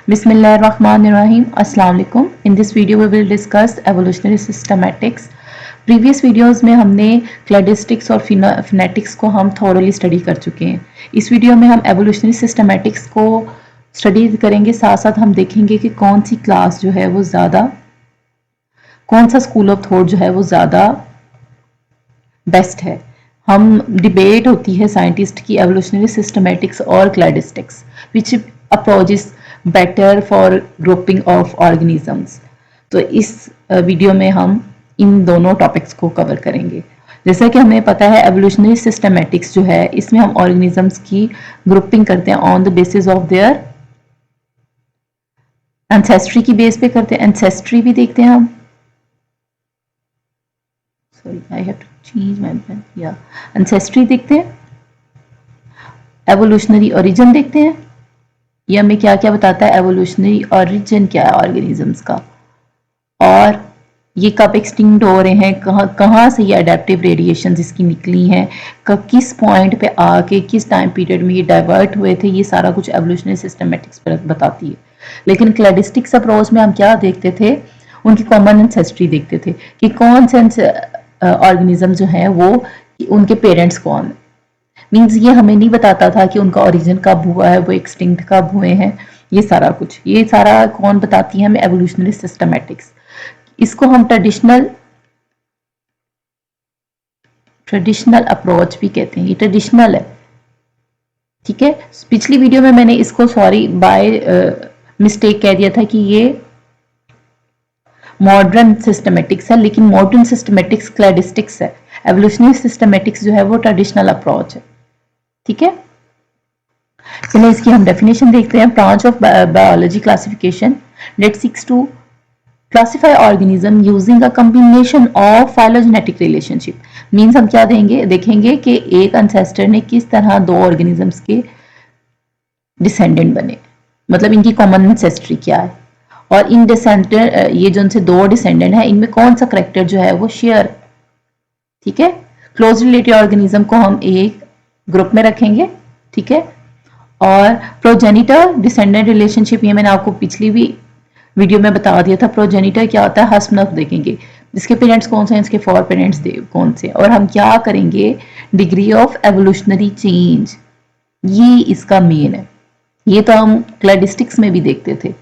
Bismillahirrahmanirrahim. Assalamu alaikum. In this video we will discuss evolutionary systematics. Previous videos में हमने cladistics और फिनेटिक्स को हम थॉरली स्टडी कर चुके हैं। इस वीडियो में हम एवोल्यूशनरी सिस्टमैटिक्स को स्टडी करेंगे, साथ साथ हम देखेंगे कि कौन सी क्लास जो है वो ज़्यादा, कौन सा स्कूल ऑफ थॉट जो है वो ज़्यादा बेस्ट है। हम डिबेट होती है साइंटिस्ट की एवोल्यूशनरी सिस्टमैटिक्स और cladistics, which approach is better for grouping of organisms. तो इस वीडियो में हम इन दोनों टॉपिक्स को कवर करेंगे। जैसा कि हमें पता है एवोल्यूशनरी सिस्टमैटिक्स जो है इसमें हम ऑर्गेनिजम्स की ग्रुपिंग करते हैं on the basis of their ancestry की बेस पे करते हैं। एंसेस्ट्री भी देखते हैं हम, sorry I have to change my pen, या एंसेस्ट्री देखते हैं, एवोल्यूशनरी ओरिजिन देखते हैं, ये हमें क्या क्या बताता है एवोल्यूशनरी ओरिजिन क्या है ऑर्गेनिजम्स का, और ये कब एक्सटिंक्ट हो रहे हैं, कहाँ से ये अडेप्टिव रेडिएशन इसकी निकली हैं, किस पॉइंट पे आके किस टाइम पीरियड में ये डाइवर्ट हुए थे, ये सारा कुछ एवोल्यूशनरी सिस्टमैटिक्स बताती है। लेकिन क्लैडिस्टिक्स अप्रोच में हम क्या देखते थे, उनकी कॉमन एंसेस्ट्री देखते थे कि कौन से ऑर्गेनिज्म जो है वो उनके पेरेंट्स कौन, मीन्स ये हमें नहीं बताता था कि उनका ओरिजिन कब हुआ है, वो एक्सटिंक्ट कब हुए हैं, ये सारा कुछ, ये सारा कौन बताती है हमें एवोल्यूशनरी सिस्टमैटिक्स। इसको हम ट्रेडिशनल अप्रोच भी कहते हैं, ये ट्रेडिशनल है, ठीक है। पिछली वीडियो में मैंने इसको सॉरी बाय मिस्टेक कह दिया था कि ये मॉडर्न सिस्टमैटिक्स है, लेकिन मॉडर्न सिस्टमैटिक्स क्लैडिस्टिक्स है। एवोल्यूशनरी सिस्टमैटिक्स जो है वो ट्रेडिशनल अप्रोच है, ठीक है। चलिए इसकी हम डेफिनेशन देखते हैं। Branch of biology classification that seeks to classify organism using a combination of phylogenetic relationship. Means हम क्या देखेंगे कि एक एंसेस्टर ने किस तरह दो ऑर्गेनिजम्स के डिसेंडेंट बने, मतलब इनकी कॉमन एंसेस्ट्री क्या है, और इन डिसेंडेंट ये जो उनसे दो डिसेंडेंट है इनमें कौन सा करेक्टर जो है वो शेयर, ठीक है। क्लोज रिलेटेड ऑर्गेनिज्म को हम एक ग्रुप में रखेंगे, ठीक है। और प्रोजेनिटर डिसेंडेंट रिलेशनशिप, ये मैंने आपको पिछली भी वीडियो में बता दिया था। प्रोजेनिटर क्या होता है, हस्बनफ देखेंगे, इसके पेरेंट्स कौन से हैं, इसके फॉर पेरेंट्स कौन से, और हम क्या करेंगे डिग्री ऑफ एवोल्यूशनरी चेंज, ये इसका मेन है। ये तो हम क्लैडिस्टिक्स में भी देखते थे।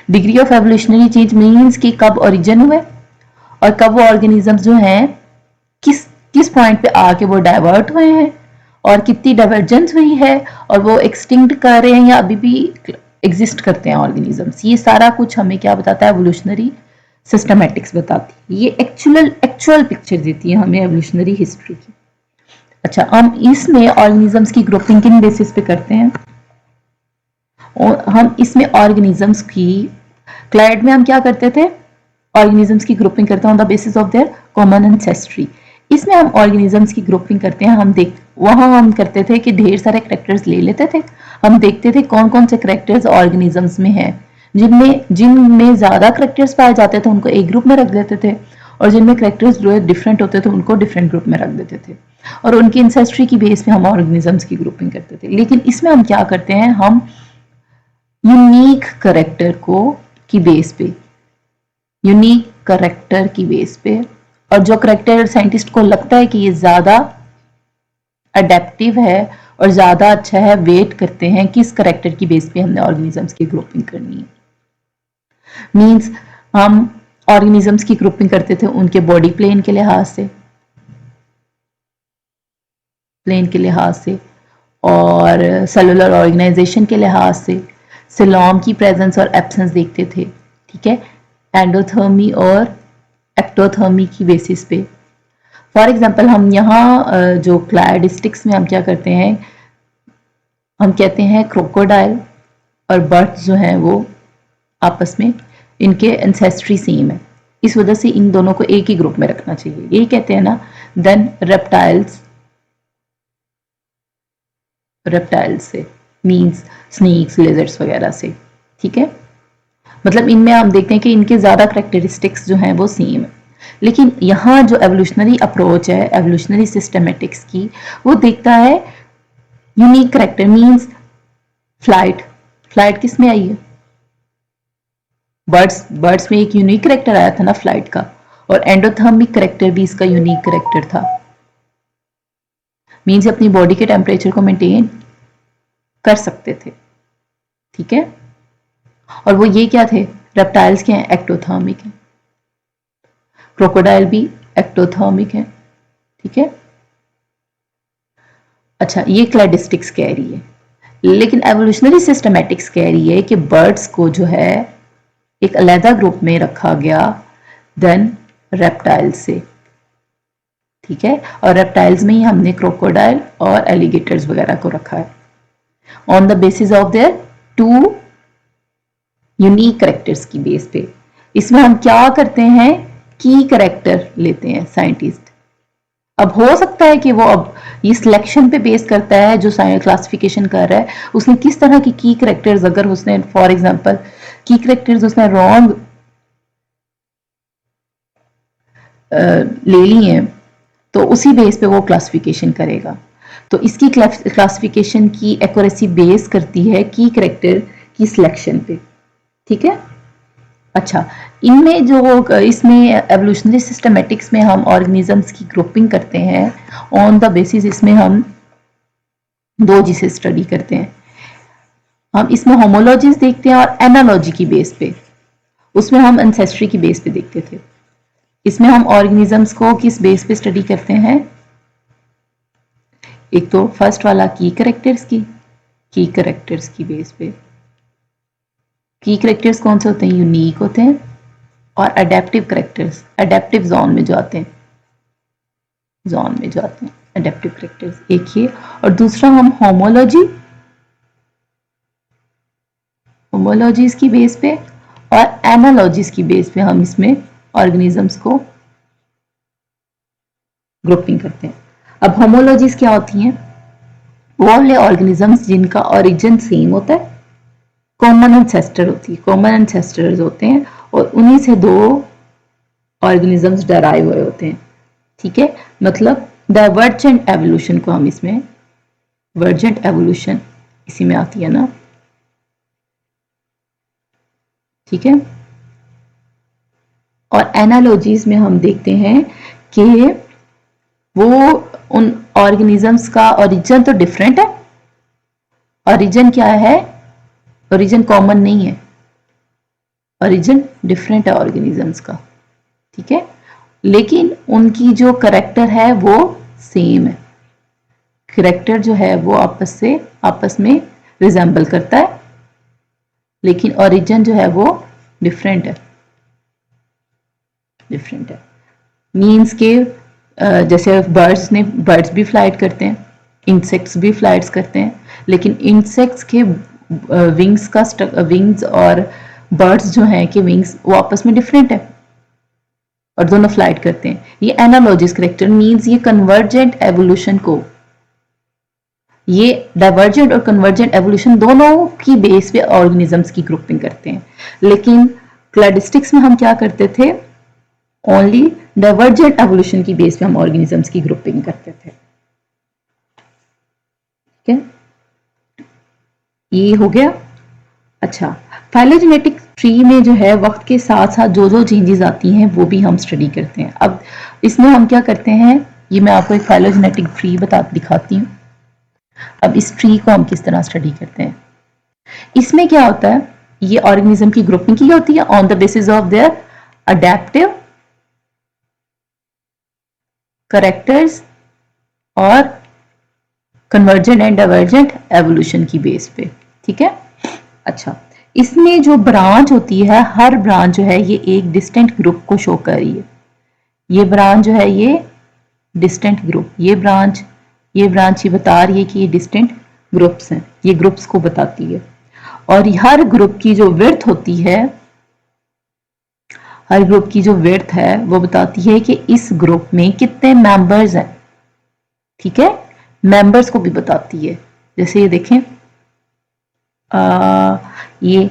Degree of evolutionary change means कि कब ओरिजिन हुए और कब वो ऑर्गेनिजम्स जो हैं किस पॉइंट पे आके वो डाइवर्ट हुए हैं और कितनी डाइवर्जेंस हुई है, और वो एक्सटिंक्ट कर रहे हैं या अभी भी एग्जिस्ट करते हैं ऑर्गेनिजम्स। ये सारा कुछ हमें क्या बताता है, एवोल्यूशनरी सिस्टमैटिक्स बताती है। ये एक्चुअल पिक्चर देती है हमें एवोल्यूशनरी हिस्ट्री की। अच्छा, हम इसमें ऑर्गेनिजम्स की ग्रुपिंग किन बेसिस पे करते हैं, और हम इसमें ऑर्गेनिजम्स की क्लाइड में हम क्या करते थे, ऑर्गेनिजम्स की ग्रुपिंग करते हैं on the basis of their common ancestry. इसमें हम ऑर्गेनिजम्स की ग्रुपिंग करते हैं, वहाँ हम करते थे कि ढेर सारे करेक्टर्स ले लेते थे, हम देखते थे कौन कौन से करेक्टर्स ऑर्गेनिजम्स में हैं, जिनमें ज़्यादा करेक्टर्स पाए जाते थे उनको एक ग्रुप में रख देते थे, और जिनमें करेक्टर्स जो डिफरेंट होते थे उनको डिफरेंट ग्रुप में रख देते थे, और उनकी इंसेस्ट्री की बेस पे हम ऑर्गेनिजम्स की ग्रुपिंग करते थे। लेकिन इसमें हम क्या करते हैं, हम यूनिक करेक्टर की बेस पे, और जो करेक्टर साइंटिस्ट को लगता है कि ये ज़्यादा अडेप्टिव है और ज़्यादा अच्छा है, वेट करते हैं किस करेक्टर की बेस पे हमने ऑर्गेनिजम्स की ग्रुपिंग करनी है। मींस हम ऑर्गेनिजम्स की ग्रुपिंग करते थे उनके बॉडी प्लेन के लिहाज से, और सेलुलर ऑर्गेनाइजेशन के लिहाज से, सिलोम की प्रेजेंस और एब्सेंस देखते थे, ठीक है, एंडोथर्मी और एक्टोथर्मी की बेसिस पे। फॉर एग्जांपल हम यहाँ जो क्लैडिस्टिक्स में हम क्या करते हैं, हम कहते हैं क्रोकोडाइल और बर्ड्स जो हैं वो आपस में इनके एंसेस्ट्री सेम है, इस वजह से इन दोनों को एक ही ग्रुप में रखना चाहिए, यही कहते हैं ना। देन रेप्टाइल्स से मीन्स स्नेक्स, लिजर्ड्स वगैरह से, ठीक है। मतलब इनमें हम देखते हैं कि इनके ज़्यादा करेक्टरिस्टिक्स जो हैं वो सेम है। लेकिन यहाँ जो एवोल्यूशनरी अप्रोच है एवोल्यूशनरी सिस्टमैटिक्स की, वो देखता है यूनिक करेक्टर, मीन्स फ्लाइट किस में आई है, बर्ड्स में एक यूनिक करेक्टर आया था ना फ्लाइट का, और एंडोथर्मिक करेक्टर भी इसका यूनिक करेक्टर था। मीन्स अपनी बॉडी के टेम्परेचर को मेंटेन कर सकते थे, ठीक है। और वो ये क्या थे, रेप्टाइल्स के हैं, एक्टोथर्मिक हैं, क्रोकोडाइल भी एक्टोथर्मिक है, ठीक है। अच्छा, ये क्लैडिस्टिक्स कह रही है, लेकिन एवोल्यूशनरी सिस्टमैटिक्स कह रही है कि बर्ड्स को जो है एक अलहदा ग्रुप में रखा गया देन रेप्टाइल से, ठीक है। और रेप्टाइल्स में ही हमने क्रोकोडाइल और एलिगेटर्स वगैरह को रखा है on the basis of their two unique characters की बेस पे। इसमें हम क्या करते हैं, की करेक्टर लेते हैं साइंटिस्ट। अब हो सकता है कि वो अब ये सिलेक्शन पे बेस करता है, जो क्लासिफिकेशन कर रहा है उसने किस तरह की करेक्टर्स, अगर उसने फॉर एग्जांपल की करेक्टर्स उसने रॉन्ग ले ली हैं तो उसी बेस पे वो क्लासिफिकेशन करेगा। तो इसकी क्लासिफिकेशन की एक्यूरेसी बेस करती है की करेक्टर की सिलेक्शन पे, ठीक है। अच्छा, इनमें जो इसमें एवोल्यूशनरी सिस्टमैटिक्स में हम ऑर्गेनिजम्स की ग्रुपिंग करते हैं ऑन द बेसिस, इसमें हम दो चीजें स्टडी करते हैं। हम इसमें होमोलॉजीज देखते हैं और एनालॉजी की बेस पे, उसमें हम एंसेस्ट्री की बेस पे देखते थे। इसमें हम ऑर्गेनिजम्स को किस बेस पे स्टडी करते हैं, एक तो फर्स्ट वाला की करेक्टर्स की बेस पे। की करेक्टर्स कौन से होते हैं, यूनिक होते हैं, और अडेप्टिव करेक्टर्स अडेप्टिव जोन में जाते हैं, अडेप्टिव करेक्टर्स एक ही। और दूसरा हम होमोलॉजीज की बेस पे और एनालॉजीज की बेस पे हम इसमें ऑर्गेनिजम्स को ग्रुपिंग करते हैं। अब होमोलॉजीज क्या होती हैं, वो वाले ऑर्गेनिजम्स जिनका ओरिजिन सेम होता है, कॉमन एंसेस्टर होती है, कॉमन एंसेस्टर्स होते हैं, और उन्हीं से दो ऑर्गेनिजम्स डराइव हुए होते हैं, ठीक है। मतलब डाइवर्जेंट एवोल्यूशन को हम इसमें, वर्जेंट एवोल्यूशन इसी में आती है ना, ठीक है। और एनालॉजीज में हम देखते हैं कि वो उन ऑर्गेनिजम्स का ओरिजिन तो डिफरेंट है, ओरिजिन क्या है, ओरिजिन कॉमन नहीं है, ओरिजिन डिफरेंट है ऑर्गेनिजम्स का, ठीक है। लेकिन उनकी जो करेक्टर है वो सेम है, करेक्टर जो है वो आपस में रिजेंबल करता है, लेकिन ओरिजिन जो है वो डिफरेंट है। मीन्स के जैसे बर्ड्स भी फ्लाइट करते हैं, इंसेक्ट्स भी फ्लाइट्स करते हैं, लेकिन इंसेक्ट्स के विंग्स और बर्ड्स जो हैं कि विंग्स वो आपस में डिफरेंट है और दोनों फ्लाइट करते हैं। ये एनालॉजिस करेक्टर मीन्स ये कन्वर्जेंट एवोल्यूशन को, ये डाइवर्जेंट और कन्वर्जेंट एवोल्यूशन दोनों की बेस पे ऑर्गेनिजम्स की ग्रुपिंग करते हैं। लेकिन क्लैडिस्टिक्स में हम क्या करते थे, ओनली डाइवर्जेंट एवोल्यूशन की बेस पे हम ऑर्गेनिजम्स की ग्रुपिंग करते थे, ठीक है। ये हो गया। अच्छा, फाइलोजेनेटिक ट्री में जो है वक्त के साथ साथ जो जो चेंजेस आती हैं वो भी हम स्टडी करते हैं। अब इसमें हम क्या करते हैं, ये मैं आपको एक फाइलोजेनेटिक ट्री दिखाती हूँ। अब इस ट्री को हम किस तरह स्टडी करते हैं, इसमें क्या होता है, ये ऑर्गेनिज्म की ग्रुपिंग की होती है on the basis of there adaptive characters और कन्वर्जेंट एंड डाइवर्जेंट एवोल्यूशन की बेस पे, ठीक है। अच्छा, इसमें जो ब्रांच होती है, हर ब्रांच जो है ये एक डिस्टेंट ग्रुप को शो कर रही है। ये ब्रांच जो है ये डिस्टेंट ग्रुप, ये ब्रांच ये बता रही है कि ये डिस्टेंट ग्रुप्स हैं, ये ग्रुप्स को बताती है। और हर ग्रुप की जो विड्थ होती है, हर ग्रुप की जो विड्थ है वो बताती है कि इस ग्रुप में कितने मेंबर्स हैं, ठीक है। मेंबर्स को भी बताती है, जैसे ये देखें, ये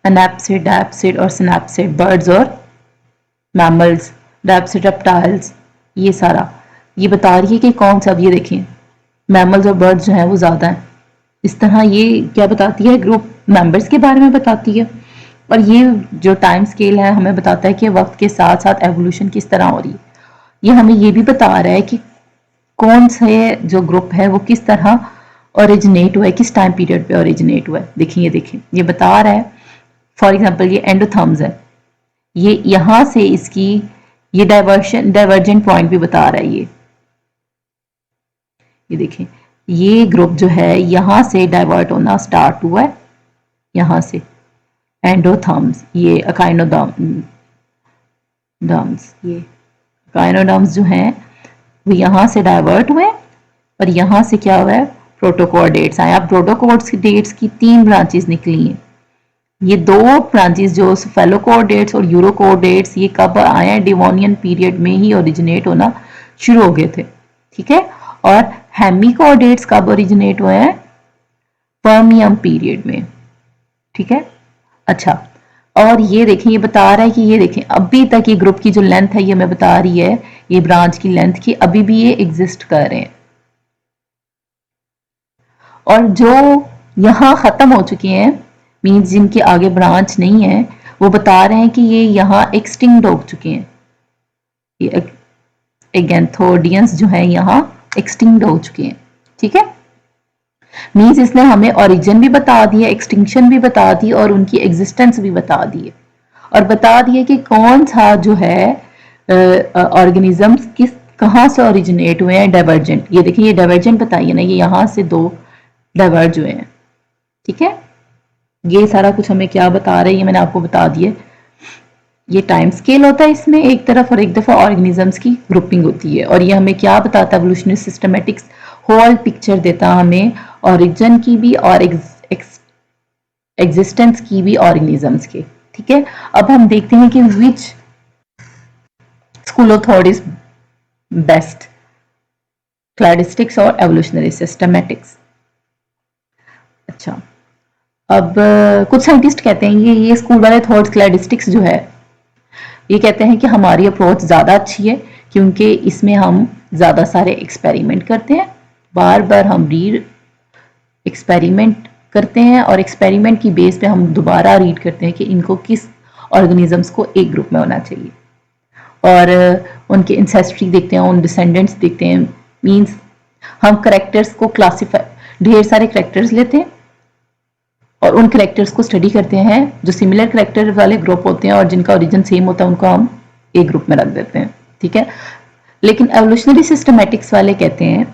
एनाप्सिड, डायप्सिड और सिनैप्सिड, बर्ड्स और मैमल्स, डायप्सिड, रेप्टाइल्स, ये सारा ये बता रही है कि कौन सा। अब ये देखें, मैमल्स और बर्ड्स जो हैं वो ज़्यादा हैं। इस तरह ये क्या बताती है, ग्रुप मेंबर्स के बारे में बताती है। और ये जो टाइम स्केल है हमें बताता है कि वक्त के साथ साथ एवोल्यूशन किस तरह हो रही है। ये हमें ये भी बता रहा है कि कौन से जो ग्रुप है वो किस तरह ओरिजिनेट हुआ है, किस टाइम पीरियड पे ओरिजिनेट हुआ है। देखिए ये बता रहा है, फॉर एग्जांपल ये एंडोथर्म्स है, ये यहां से इसकी ये डाइवर्जेंट पॉइंट भी बता रहा है। ये देखिए ये ग्रुप जो है यहां से डाइवर्ट होना स्टार्ट हुआ है, यहां से एंडोथर्म्स, ये अकाइनोडर्म्स, ये अकाइनोडर्म्स जो हैं वो यहां से डाइवर्ट हुए और यहां से क्या हुआ है, प्रोटोकोडेट्स आए। अब प्रोटोकोडेट्स की 3 ब्रांचेस निकली हैं। ये 2 ब्रांचेस जो फेलोकोडेट्स और यूरोकोडेट्स ये कब आए हैं, डिवोनियन पीरियड में ही ओरिजिनेट होना शुरू हो गए थे, ठीक है। और हेमिकोडेट्स कब ओरिजिनेट हुए हैं, पर्मियम पीरियड में, ठीक है। अच्छा, और ये देखें ये बता रहा है कि ये देखें अभी तक ये ग्रुप की जो लेंथ है ये हमें बता रही है, ये ब्रांच की लेंथ की अभी भी ये एग्जिस्ट कर रहे हैं। और जो यहां खत्म हो चुके हैं, मीन्स जिनके आगे ब्रांच नहीं है, वो बता रहे हैं कि ये यहां एक्सटिंक्ट हो चुके हैं। ये एगेंथोडियंस जो है यहां एक्सटिंक्ट हो चुके हैं, ठीक है। मीन्स इसने हमें ओरिजिन भी बता दिया, एक्सटिंक्शन भी बता दी और उनकी एग्जिस्टेंस भी बता दी है, और बता दिए कि कौन सा जो है ऑर्गेनिजम्स किस कहाँ से ओरिजिनेट हुए हैं, डाइवर्जेंट। ये देखिए ये डाइवर्जेंट बताइए ना, ये यहां से 2 डाइवर्ज हुए हैं, ठीक है। ये सारा कुछ हमें क्या बता रहे हैं, ये मैंने आपको बता दिया। ये टाइम स्केल होता है इसमें एक तरफ, और एक दफा ऑर्गेनिजम्स की ग्रुपिंग होती है। और ये हमें क्या बताता है, एवोल्यूशनरी सिस्टमैटिक्स होल पिक्चर देता हमें ओरिजिन की भी और एग्जिस्टेंस की भी ऑर्गेनिजम्स के, ठीक है। अब हम देखते हैं कि which school of thought is best, cladistics और एवोल्यूशनरी सिस्टमैटिक्स। अच्छा, अब कुछ साइंटिस्ट कहते हैं ये स्कूल वाले थॉट क्लैडिस्टिक्स जो है ये कहते हैं कि हमारी अप्रोच ज़्यादा अच्छी है, क्योंकि इसमें हम ज़्यादा सारे एक्सपेरिमेंट करते हैं, बार बार हम रीड एक्सपेरिमेंट करते हैं और एक्सपेरिमेंट की बेस पे हम दोबारा रीड करते हैं कि इनको किस ऑर्गेनिजम्स को एक ग्रुप में होना चाहिए, और उनके इंसेस्ट्री देखते हैं, उन डिसेंडेंट्स देखते हैं। मींस हम करेक्टर्स को क्लासीफाई, ढेर सारे करेक्टर्स लेते हैं और उन करेक्टर्स को स्टडी करते हैं। जो सिमिलर करेक्टर वाले ग्रुप होते हैं और जिनका ओरिजिन सेम होता है उनको हम एक ग्रुप में रख देते हैं, ठीक है। लेकिन एवोल्यूशनरी सिस्टमैटिक्स वाले कहते हैं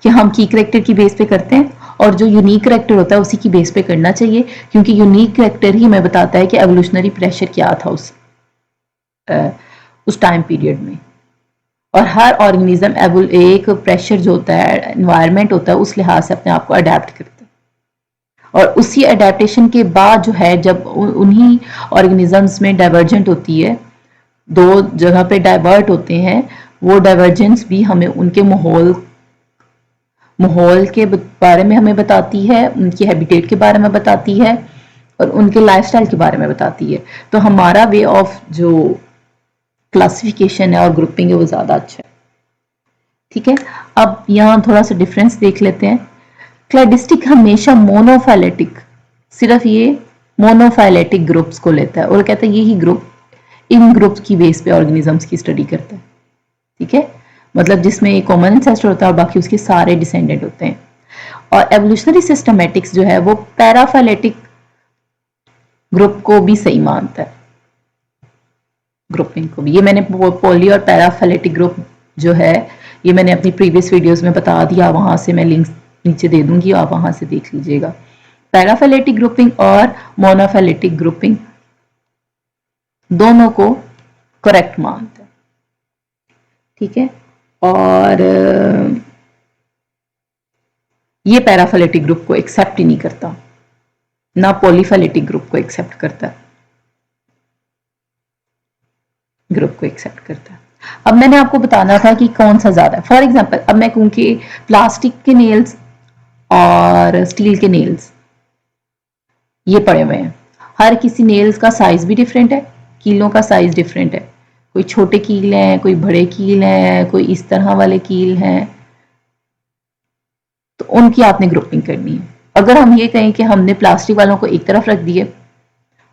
कि हम की करेक्टर की बेस पे करते हैं और जो यूनिक करेक्टर होता है उसी की बेस पे करना चाहिए, क्योंकि यूनिक करेक्टर ही हमें बताता है कि एवोल्यूशनरी प्रेशर क्या था उस टाइम पीरियड में। और हर ऑर्गेनिज्म एक प्रेशर जो होता है, एनवायरनमेंट होता है, उस लिहाज से अपने आप को अडेप्ट करता है। और उसी अडेप्टेशन के बाद जो है, जब उन्हीं ऑर्गेनिजम्स में डाइवर्जेंट होती है, 2 जगह पे डाइवर्ट होते हैं, वो डाइवर्जेंस भी हमें उनके माहौल के बारे में हमें बताती है, उनकी हैबिटेट के बारे में बताती है और उनके लाइफस्टाइल के बारे में बताती है। तो हमारा वे ऑफ जो क्लासिफिकेशन है और ग्रुपिंग है वो ज़्यादा अच्छा है, ठीक है। अब यहाँ थोड़ा सा डिफरेंस देख लेते हैं। क्लैडिस्टिक हमेशा मोनोफाइलेटिक, सिर्फ ये मोनोफाइलेटिक ग्रुप्स को लेता है और कहता है यही ग्रुप इन ग्रुप्स की बेस पे ऑर्गेनिजम्स की स्टडी करता है, ठीक है। मतलब जिसमें एक कॉमन एंसेस्टर होता है और बाकी उसके सारे डिसेंडेंट होते हैं। और एवोल्यूशनरी सिस्टमैटिक्स जो है वो पैराफाइलेटिक ग्रुप को भी सही मानता है, ग्रुपिंग को भी। ये मैंने पॉली और पैराफाइलेटिक ग्रुप जो है ये मैंने अपनी प्रीवियस वीडियोस में बता दिया, वहां से मैं लिंक्स नीचे दे दूंगी, आप वहां से देख लीजिएगा। पैराफाइलेटिक ग्रुपिंग और मोनोफाइलेटिक ग्रुपिंग दोनों को करेक्ट मानता है, ठीक है। और ये पैराफाइलेटिक ग्रुप को एक्सेप्ट ही नहीं करता, ना पॉलीफाइलेटिक ग्रुप को एक्सेप्ट करता है, ग्रुप को एक्सेप्ट करता है। अब मैंने आपको बताना था कि कौन सा ज्यादा है। फॉर एग्जांपल अब मैं कहूँ कि प्लास्टिक के नेल्स और स्टील के नेल्स ये पड़े हुए हैं, हर किसी नेल्स का साइज भी डिफरेंट है, कीलों का साइज डिफरेंट है, कोई छोटे कील हैं, कोई बड़े कील हैं, कोई इस तरह वाले कील हैं, तो उनकी आपने ग्रुपिंग करनी है। अगर हम ये कहें कि हमने प्लास्टिक वालों को एक तरफ रख दिए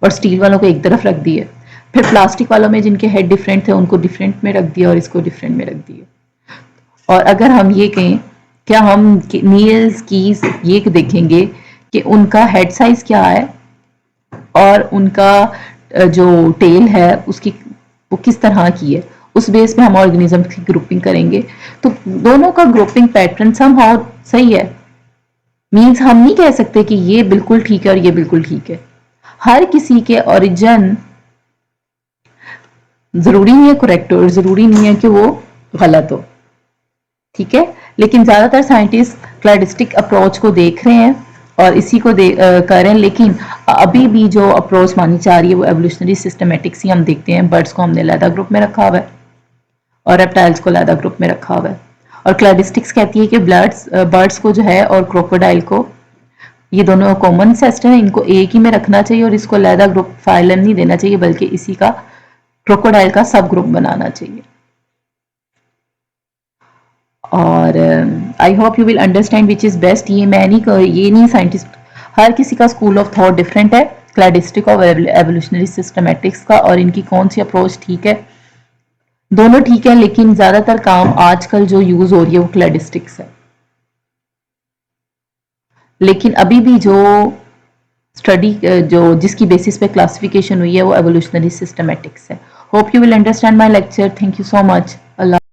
और स्टील वालों को एक तरफ रख दिए। फिर प्लास्टिक वालों में जिनके हेड डिफरेंट थे उनको डिफरेंट में रख दिया और इसको डिफरेंट में रख दिया। और अगर हम ये कहें, क्या हम नील्स कीज ये देखेंगे कि उनका हेड साइज क्या है और उनका जो टेल है उसकी वो किस तरह की है, उस बेस पे हम ऑर्गेनिज्म की ग्रुपिंग करेंगे। तो दोनों का ग्रुपिंग पैटर्न समहाउ सही है। मीन्स हम नहीं कह सकते कि ये बिल्कुल ठीक है और ये बिल्कुल ठीक है। हर किसी के ओरिजिन जरूरी नहीं है करेक्ट हो और जरूरी नहीं है कि वो गलत हो, ठीक है। लेकिन ज्यादातर साइंटिस्ट क्लैडिस्टिक अप्रोच को देख रहे हैं और इसी को कर रहे हैं। लेकिन अभी भी जो अप्रोच मानी जा रही है वो एवोल्यूशनरी सिस्टमेटिक्स ही हम देखते हैं। बर्ड्स को हमने अलग ग्रुप में रखा हुआ है और रेप्टाइल्स को अलग ग्रुप में रखा हुआ है। और क्लैडिस्टिक्स कहती है कि बर्ड्स को जो है और क्रोकोडाइल को, ये दोनों कॉमन सेस्टर हैं, इनको एक ही में रखना चाहिए और इसको अलग ग्रुप फाइलम नहीं देना चाहिए, बल्कि इसी का क्रोकोडाइल का सब ग्रुप बनाना चाहिए। और I hope you will understand which is best. ये मैं नहीं, ये नहीं साइंटिस्ट, हर किसी का स्कूल ऑफ थॉट डिफरेंट है क्लैडिस्टिक और एवोल्यूशनरी सिस्टमेटिक्स का, और इनकी कौन सी अप्रोच ठीक है। दोनों ठीक है, लेकिन ज़्यादातर काम आजकल जो यूज़ हो रही है वो क्लैडिस्टिक्स है। लेकिन अभी भी जो स्टडी जो जिसकी बेसिस पे क्लासिफिकेशन हुई है वो एवोल्यूशनरी सिस्टमेटिक्स है। Hope you will understand my lecture. Thank you so much. Allah.